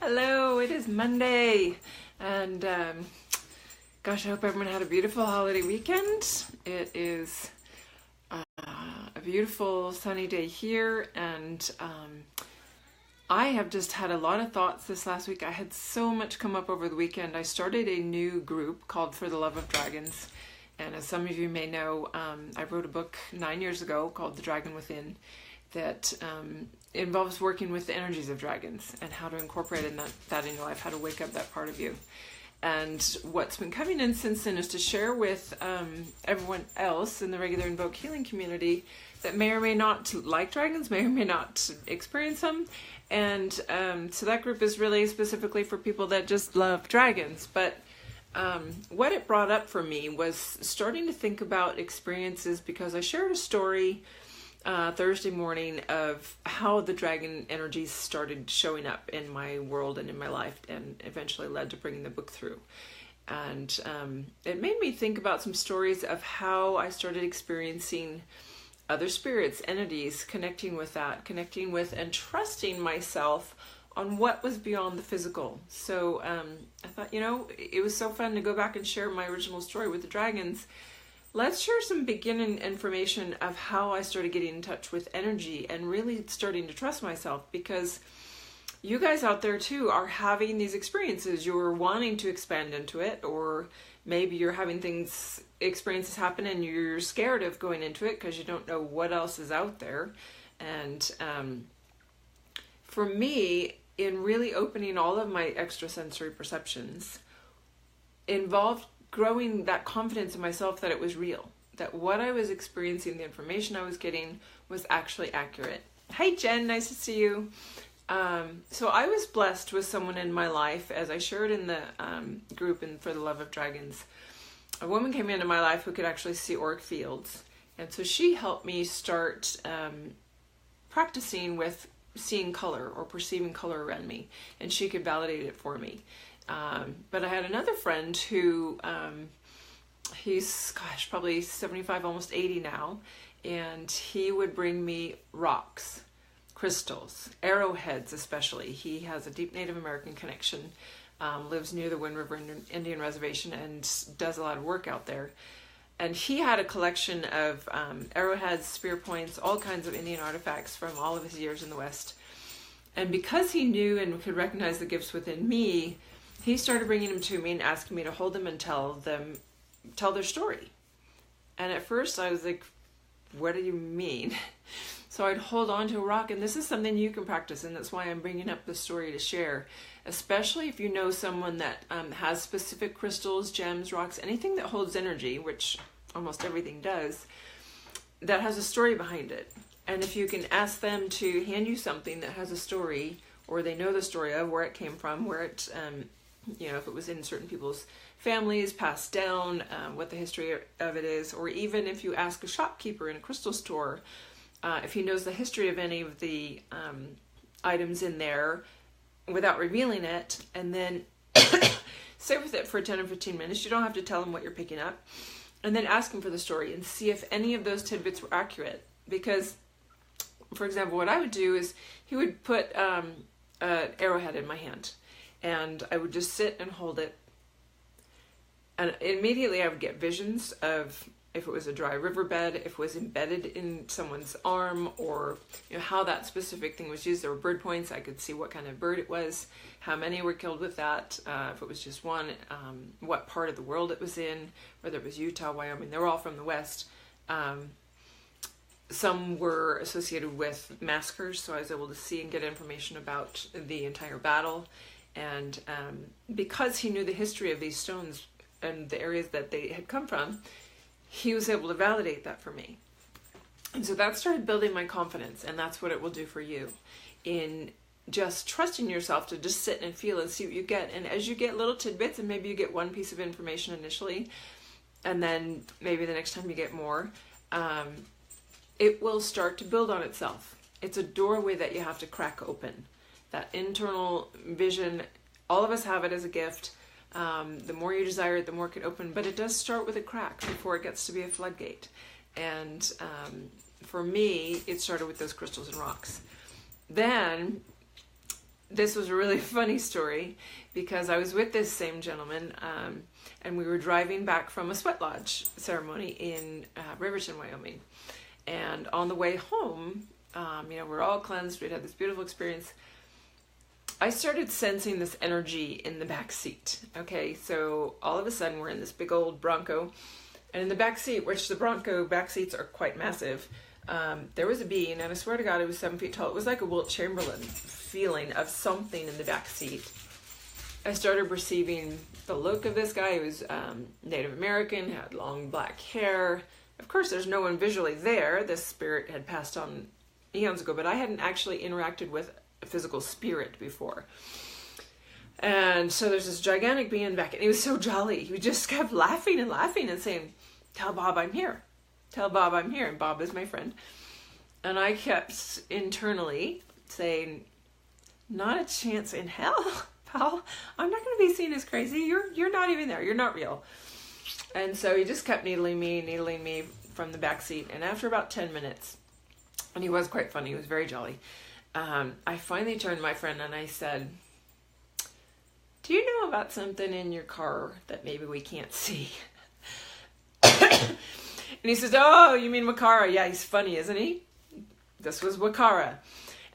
Hello, it is Monday, and gosh, I hope everyone had a beautiful holiday weekend. It is a beautiful sunny day here, and I have just had a lot of thoughts this last week. I had so much come up over the weekend. I started a new group called For the Love of Dragons, and as some of you may know, I wrote a book 9 years ago called The Dragon Within that involves working with the energies of dragons and how to incorporate that in your life, how to wake up that part of you. And what's been coming in since then is to share with everyone else in the regular Invoke healing community that may or may not like dragons, may or may not experience them. And so that group is really specifically for people that just love dragons. But what it brought up for me was starting to think about experiences, because I shared a story Thursday morning of how the dragon energies started showing up in my world and in my life, and eventually led to bringing the book through. And it made me think about some stories of how I started experiencing other spirits, entities, connecting with and trusting myself on what was beyond the physical. So I thought, it was so fun to go back and share my original story with the dragons. Let's share some beginning information of how I started getting in touch with energy and really starting to trust myself, because you guys out there too are having these experiences. You're wanting to expand into it, or maybe you're having experiences happen and you're scared of going into it because you don't know what else is out there. And for me, in really opening all of my extrasensory perceptions, involved growing that confidence in myself that it was real, that what I was experiencing, the information I was getting, was actually accurate. Hi Jen, nice to see you. So I was blessed with someone in my life, as I shared in the group in For the Love of Dragons. A woman came into my life who could actually see auric fields, and so she helped me start practicing with seeing color or perceiving color around me, and she could validate it for me. But I had another friend who, he's, probably 75, almost 80 now, and he would bring me rocks, crystals, arrowheads especially. He has a deep Native American connection, lives near the Wind River Indian Reservation, and does a lot of work out there. And he had a collection of arrowheads, spear points, all kinds of Indian artifacts from all of his years in the West. And because he knew and could recognize the gifts within me, he started bringing them to me and asking me to hold them and tell their story. And at first I was like, what do you mean? So I'd hold on to a rock, and this is something you can practice, and that's why I'm bringing up the story to share, especially if you know someone that has specific crystals, gems, rocks, anything that holds energy, which almost everything does, that has a story behind it. And if you can ask them to hand you something that has a story, or they know the story of where it came from, where it if it was in certain people's families, passed down, what the history of it is, or even if you ask a shopkeeper in a crystal store, if he knows the history of any of the items in there without revealing it, and then sit with it for 10 or 15 minutes. You don't have to tell him what you're picking up, and then ask him for the story and see if any of those tidbits were accurate. Because, for example, what I would do is he would put an arrowhead in my hand, and I would just sit and hold it. And immediately I would get visions of if it was a dry riverbed, if it was embedded in someone's arm, or how that specific thing was used. There were bird points. I could see what kind of bird it was, how many were killed with that, if it was just one, what part of the world it was in, whether it was Utah, Wyoming. They were all from the West. Some were associated with massacres, so I was able to see and get information about the entire battle. And because he knew the history of these stones and the areas that they had come from, he was able to validate that for me. And so that started building my confidence, and that's what it will do for you, in just trusting yourself to just sit and feel and see what you get. And as you get little tidbits, and maybe you get one piece of information initially, and then maybe the next time you get more, it will start to build on itself. It's a doorway that you have to crack open. That internal vision, all of us have it as a gift. The more you desire it, the more it can open. But it does start with a crack before it gets to be a floodgate. And for me, it started with those crystals and rocks. Then this was a really funny story because I was with this same gentleman, and we were driving back from a sweat lodge ceremony in Riverton, Wyoming. And on the way home, we're all cleansed. We'd had this beautiful experience. I started sensing this energy in the back seat. Okay, so all of a sudden we're in this big old Bronco, and in the back seat, which the Bronco back seats are quite massive, there was a being, and I swear to God, it was 7 feet tall. It was like a Wilt Chamberlain feeling of something in the back seat. I started perceiving the look of this guy. He was Native American, had long black hair. Of course, there's no one visually there. This spirit had passed on eons ago, but I hadn't actually interacted with a physical spirit before. And so there's this gigantic being back, and he was so jolly. He just kept laughing and laughing and saying, "Tell Bob I'm here. Tell Bob I'm here." And Bob is my friend. And I kept internally saying, "Not a chance in hell, pal. I'm not going to be seen as crazy. You're not even there. You're not real." And so he just kept needling me from the back seat. And after about 10 minutes, and he was quite funny, he was very jolly, I finally turned to my friend and I said, "Do you know about something in your car that maybe we can't see?" And he says, "Oh, you mean Wakara? Yeah, he's funny, isn't he?" This was Wakara.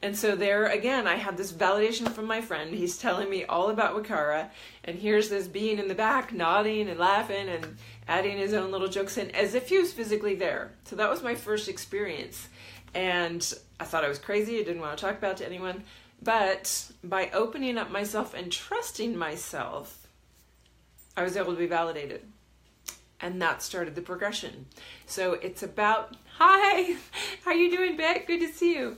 And so there again, I had this validation from my friend. He's telling me all about Wakara, and here's this being in the back nodding and laughing and adding his own little jokes in as if he was physically there. So that was my first experience. And I thought I was crazy. I didn't want to talk about it to anyone. But by opening up myself and trusting myself, I was able to be validated. And that started the progression. So it's about, hi, how you doing, Beck? Good to see you.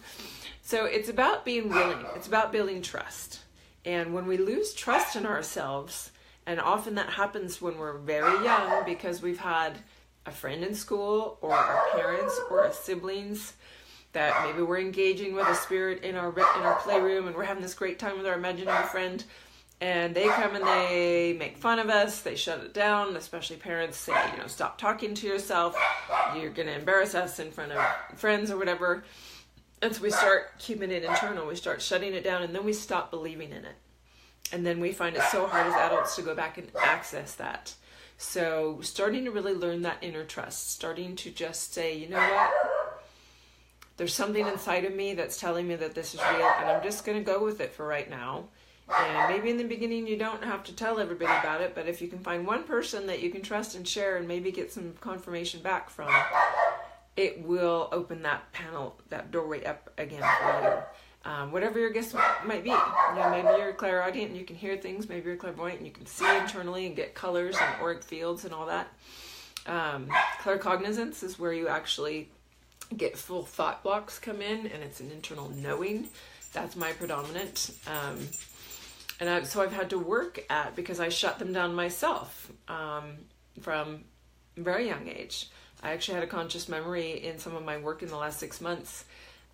So it's about being willing. It's about building trust. And when we lose trust in ourselves, and often that happens when we're very young because we've had a friend in school or our parents or our siblings that maybe we're engaging with a spirit in our playroom and we're having this great time with our imaginary friend, and they come and they make fun of us, they shut it down, especially parents say, stop talking to yourself, you're going to embarrass us in front of friends or whatever. And so we start keeping it internal, we start shutting it down, and then we stop believing in it. And then we find it so hard as adults to go back and access that. So starting to really learn that inner trust, starting to just say, you know what? There's something inside of me that's telling me that this is real, and I'm just going to go with it for right now. And maybe in the beginning you don't have to tell everybody about it, but if you can find one person that you can trust and share and maybe get some confirmation back from, it will open that panel, that doorway up again for you. Whatever your gifts might be. Maybe you're a clairaudient and you can hear things. Maybe you're clairvoyant and you can see internally and get colors and auric fields and all that. Claircognizance is where you actually get full thought blocks come in, and it's an internal knowing. That's my predominant. So I've had to work at, because I shut them down myself from a very young age. I actually had a conscious memory in some of my work in the last 6 months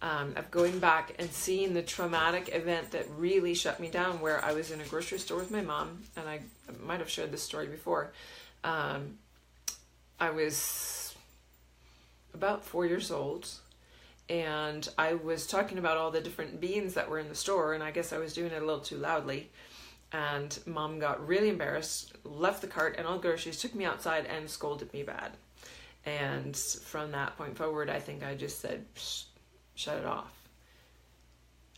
of going back and seeing the traumatic event that really shut me down, where I was in a grocery store with my mom, and I might have shared this story before. I was about 4 years old, and I was talking about all the different beans that were in the store, and I guess I was doing it a little too loudly, and Mom got really embarrassed, left the cart and all the groceries, took me outside and scolded me bad. And from that point forward, I think I just said, shut it off.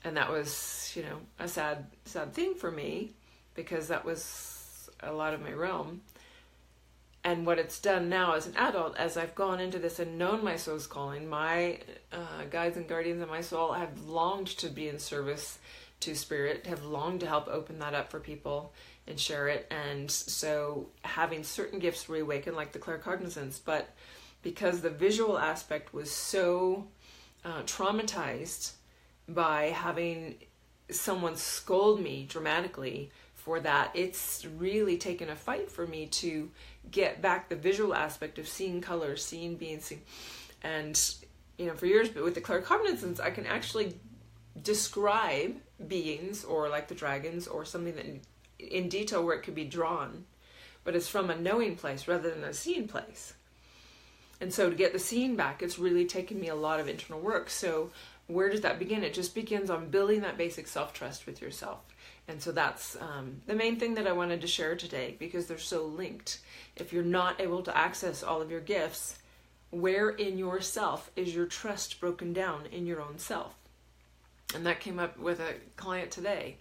And that was, a sad thing for me, because that was a lot of my realm. And what it's done now as an adult, as I've gone into this and known my soul's calling, my guides and guardians of my soul have longed to be in service to spirit, have longed to help open that up for people and share it. And so having certain gifts reawaken, like the claircognizance, but because the visual aspect was so traumatized by having someone scold me dramatically for that, it's really taken a fight for me to get back the visual aspect of seeing colors, seeing beings, and for years, but with the claircognizance, I can actually describe beings, or like the dragons, or something that in detail where it could be drawn, but it's from a knowing place rather than a seeing place. And so to get the seeing back, it's really taken me a lot of internal work. So where does that begin? It just begins on building that basic self-trust with yourself. And so that's the main thing that I wanted to share today, because they're so linked. If you're not able to access all of your gifts, where in yourself is your trust broken down in your own self? And that came up with a client today.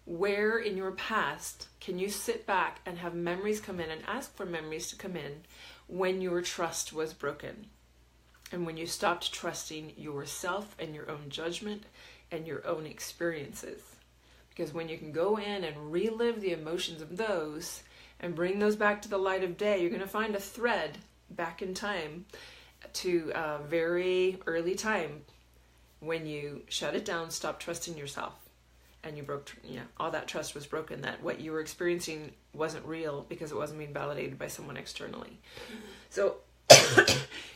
Where in your past can you sit back and have memories come in and ask for memories to come in when your trust was broken? And when you stopped trusting yourself and your own judgment and your own experiences. Because when you can go in and relive the emotions of those and bring those back to the light of day, you're going to find a thread back in time to a very early time when you shut it down, stopped trusting yourself, and you broke, all that trust was broken, that what you were experiencing wasn't real because it wasn't being validated by someone externally. So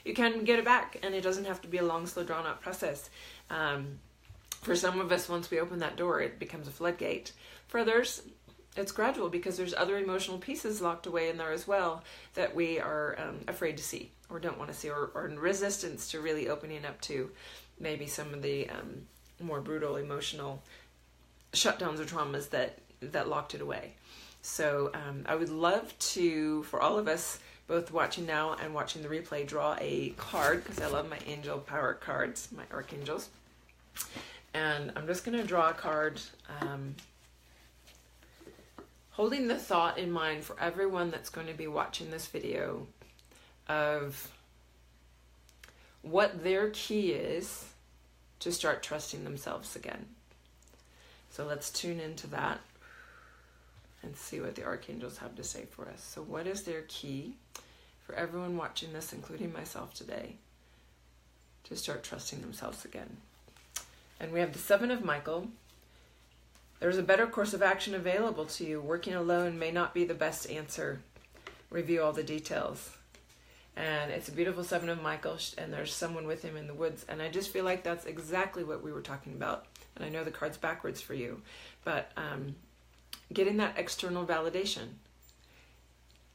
you can get it back, and it doesn't have to be a long, slow, drawn out process. For some of us, once we open that door, it becomes a floodgate. For others, it's gradual, because there's other emotional pieces locked away in there as well that we are afraid to see, or don't want to see, or in resistance to really opening up to maybe some of the more brutal emotional shutdowns or traumas that locked it away. So I would love to, for all of us, both watching now and watching the replay, draw a card, because I love my angel power cards, my archangels. And I'm just going to draw a card holding the thought in mind for everyone that's going to be watching this video of what their key is to start trusting themselves again. So let's tune into that and see what the archangels have to say for us. So what is their key for everyone watching this, including myself today, to start trusting themselves again? And we have the Seven of Michael. There's a better course of action available to you. Working alone may not be the best answer. Review all the details. And it's a beautiful Seven of Michael, and there's someone with him in the woods. And I just feel like that's exactly what we were talking about. And I know the card's backwards for you, but getting that external validation.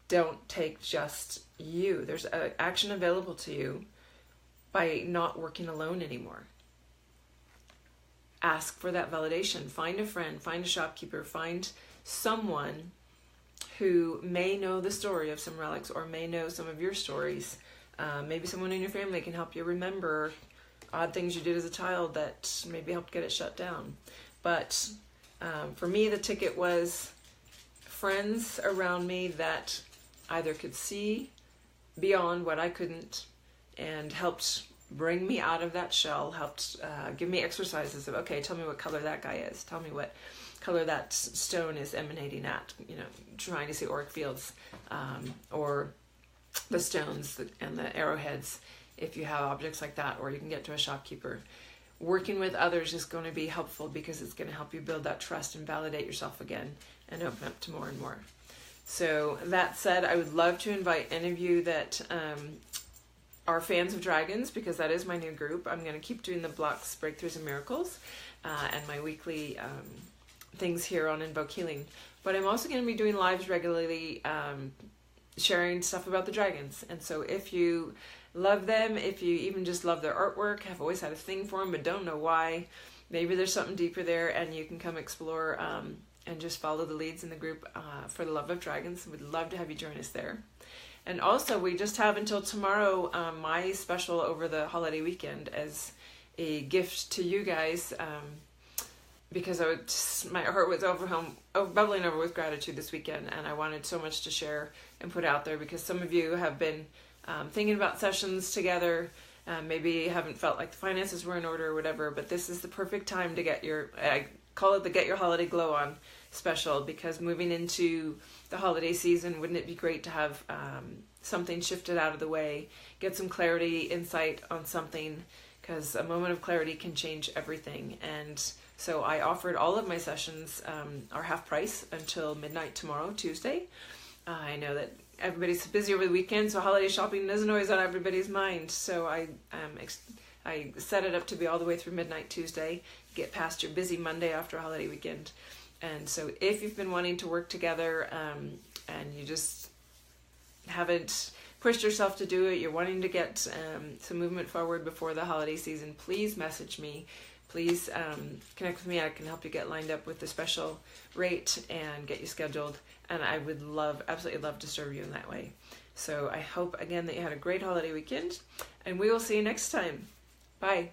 Don't take just you. There's action available to you by not working alone anymore. Ask for that validation. Find a friend, find a shopkeeper, find someone who may know the story of some relics, or may know some of your stories. Maybe someone in your family can help you remember odd things you did as a child that maybe helped get it shut down. But for me, the ticket was friends around me that either could see beyond what I couldn't, and helped bring me out of that shell, helped give me exercises of, okay, tell me what color that guy is. Tell me what color that stone is emanating at, trying to see auric fields, or the stones and the arrowheads, if you have objects like that, or you can get to a shopkeeper. Working with others is going to be helpful, because it's going to help you build that trust and validate yourself again and open up to more and more. So that said, I would love to invite any of you that are fans of dragons, because that is my new group. I'm going to keep doing the blocks, breakthroughs, and miracles, and my weekly things here on Invoke Healing. But I'm also going to be doing lives regularly, sharing stuff about the dragons. And so if you love them, if you even just love their artwork, have always had a thing for them but don't know why, maybe there's something deeper there, and you can come explore and just follow the leads in the group for the love of dragons. We'd love to have you join us there. And also, we just have until tomorrow my special over the holiday weekend as a gift to you guys, because my heart was bubbling over with gratitude this weekend, and I wanted so much to share and put out there, because some of you have been thinking about sessions together, maybe haven't felt like the finances were in order or whatever, but this is the perfect time to get I call it the Get Your Holiday Glow On special, because moving into the holiday season, wouldn't it be great to have something shifted out of the way, get some clarity, insight on something, because a moment of clarity can change everything. And so I offered all of my sessions are half price until midnight tomorrow, Tuesday. I know that everybody's busy over the weekend, so holiday shopping isn't always on everybody's mind. So I set it up to be all the way through midnight Tuesday, get past your busy Monday after a holiday weekend. And so if you've been wanting to work together and you just haven't pushed yourself to do it, you're wanting to get some movement forward before the holiday season, please message me. Please connect with me. I can help you get lined up with the special rate and get you scheduled. And I would absolutely love to serve you in that way. So I hope again that you had a great holiday weekend, and we will see you next time. Bye.